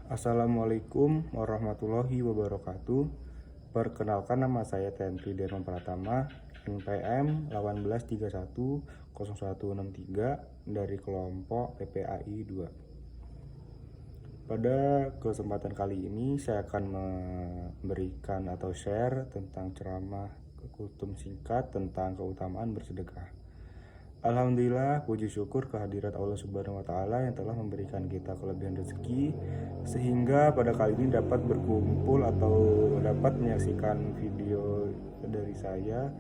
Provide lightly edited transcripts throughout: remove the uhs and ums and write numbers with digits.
Assalamualaikum warahmatullahi wabarakatuh. Perkenalkan, nama saya Tentri Derma Pratama, NPM 18310163 dari kelompok PPAI 2. Pada kesempatan kali ini saya akan memberikan atau share tentang ceramah kultum singkat tentang keutamaan bersedekah. Alhamdulillah, puji syukur kehadirat Allah Subhanahu wa Ta'ala yang telah memberikan kita kelebihan rezeki, sehingga pada kali ini dapat berkumpul atau dapat menyaksikan video dari saya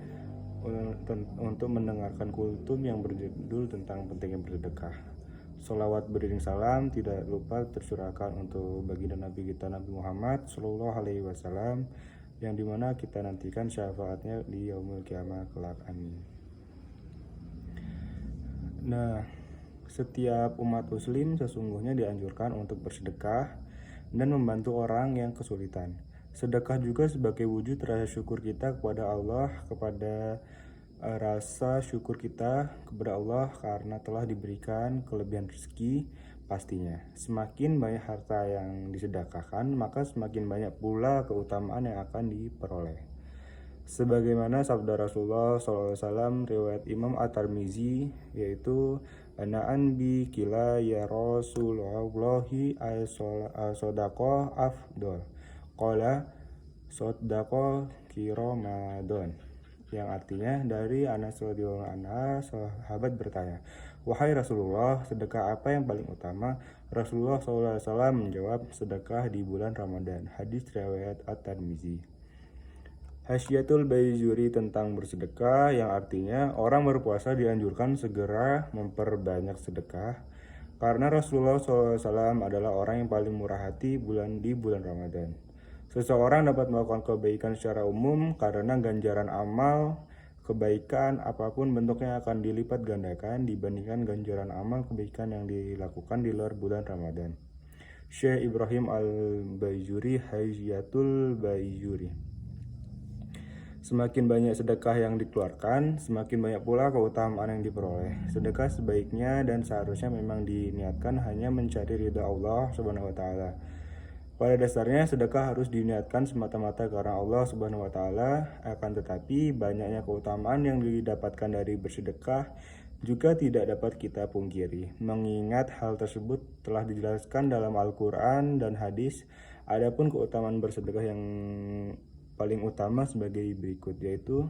untuk mendengarkan kultum yang berjudul tentang pentingnya bersedekah. Sholawat beriring salam tidak lupa tercurahkan untuk baginda Nabi kita Nabi Muhammad Sallallahu Alaihi Wasallam, yang dimana kita nantikan syafaatnya di yaumul kiamah kelak. Amin. Nah, setiap umat muslim sesungguhnya dianjurkan untuk bersedekah dan membantu orang yang kesulitan. Sedekah juga sebagai wujud rasa syukur kita kepada Allah, kepada rasa syukur kita kepada Allah karena telah diberikan kelebihan rezeki. Pastinya, semakin banyak harta yang disedekahkan, maka semakin banyak pula keutamaan yang akan diperoleh. Sebagaimana sabda Rasulullah SAW riwayat Imam At-Tirmizi, yaitu anaan bi kila ya Rasulullahi sodako afdol qala sodako kiromadon, yang artinya dari Anas radhiyallahu anhu, sahabat bertanya, "Wahai Rasulullah, sedekah apa yang paling utama?" Rasulullah SAW menjawab, "Sedekah di bulan Ramadan." Hadis riwayat At-Tirmizi. Hasyiatul Baizuri tentang bersedekah, yang artinya orang berpuasa dianjurkan segera memperbanyak sedekah karena Rasulullah SAW adalah orang yang paling murah hati di bulan Ramadan. Seseorang dapat melakukan kebaikan secara umum karena ganjaran amal kebaikan apapun bentuknya akan dilipat gandakan dibandingkan ganjaran amal kebaikan yang dilakukan di luar bulan Ramadan. Syekh Ibrahim Al-Baizuri, Hasyiatul Baizuri. Semakin banyak sedekah yang dikeluarkan, semakin banyak pula keutamaan yang diperoleh. Sedekah sebaiknya dan seharusnya memang diniatkan hanya mencari ridha Allah Subhanahu wa Ta'ala. Pada dasarnya, sedekah harus diniatkan semata-mata karena Allah Subhanahu wa Ta'ala. Akan tetapi, banyaknya keutamaan yang didapatkan dari bersedekah juga tidak dapat kita pungkiri. Mengingat hal tersebut telah dijelaskan dalam Al-Quran dan hadis. Adapun keutamaan bersedekah yang paling utama sebagai berikut, yaitu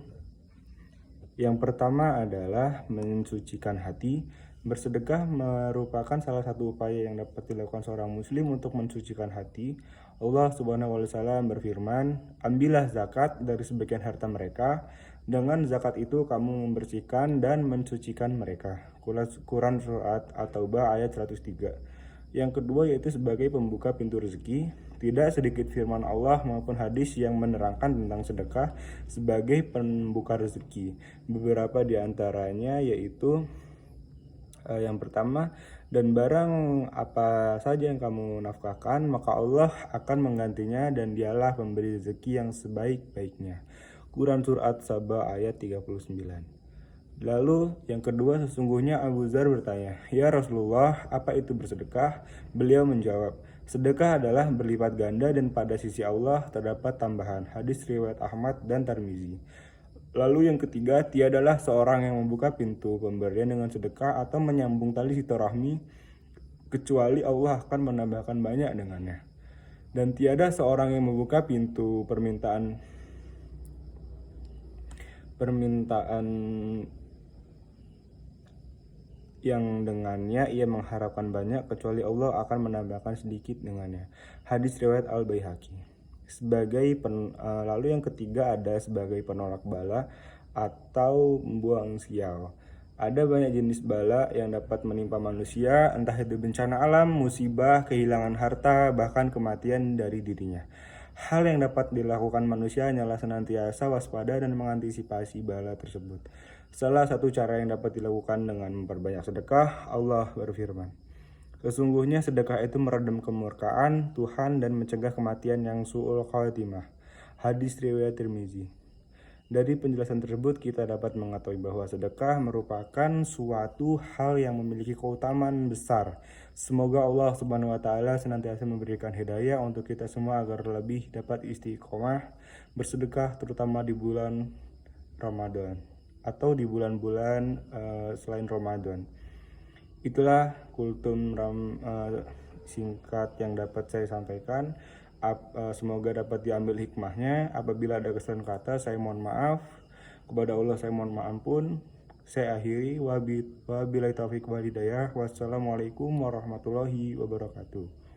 yang pertama adalah mensucikan hati. Bersedekah merupakan salah satu upaya yang dapat dilakukan seorang muslim untuk mensucikan hati. Allah Subhanahu wa Ta'ala berfirman, "Ambillah zakat dari sebagian harta mereka. Dengan zakat itu kamu membersihkan dan mensucikan mereka." Quran Surat At-Taubah ayat 103. Yang kedua yaitu sebagai pembuka pintu rezeki. Tidak sedikit firman Allah maupun hadis yang menerangkan tentang sedekah sebagai pembuka rezeki. Beberapa di antaranya yaitu yang pertama, dan barang apa saja yang kamu nafkahkan, maka Allah akan menggantinya dan dialah pemberi rezeki yang sebaik-baiknya. Quran Surat Saba ayat 39. Lalu yang kedua, sesungguhnya Abu Dzar bertanya, "Ya Rasulullah, apa itu bersedekah?" Beliau menjawab, "Sedekah adalah berlipat ganda dan pada sisi Allah terdapat tambahan." Hadis riwayat Ahmad dan Tirmizi. Lalu yang ketiga, tiadalah seorang yang membuka pintu pemberian dengan sedekah atau menyambung tali silaturahmi kecuali Allah akan menambahkan banyak dengannya. Dan tiada seorang yang membuka pintu permintaan yang dengannya ia mengharapkan banyak kecuali Allah akan menambahkan sedikit dengannya. Hadis riwayat Al-Baihaqi. Lalu yang ketiga ada sebagai penolak bala atau membuang sial. Ada banyak jenis bala yang dapat menimpa manusia, entah itu bencana alam, musibah, kehilangan harta, bahkan kematian dari dirinya. Hal yang dapat dilakukan manusia hanyalah senantiasa waspada dan mengantisipasi bala tersebut. Salah satu cara yang dapat dilakukan dengan memperbanyak sedekah, Allah berfirman, "Sesungguhnya sedekah itu meredam kemurkaan Tuhan dan mencegah kematian yang su'ul khatimah." Hadis riwayat Tirmizi. Dari penjelasan tersebut kita dapat mengetahui bahwa sedekah merupakan suatu hal yang memiliki keutamaan besar. Semoga Allah Subhanahu wa taala senantiasa memberikan hidayah untuk kita semua agar lebih dapat istiqomah bersedekah terutama di bulan Ramadan atau di bulan-bulan selain Ramadan. Itulah kultum singkat yang dapat saya sampaikan. Semoga dapat diambil hikmahnya. Apabila ada kesalahan kata, saya mohon maaf. Kepada Allah saya mohon ampun. Saya akhiri. Wabillahi taufiq wal hidayah. Wassalamualaikum warahmatullahi wabarakatuh.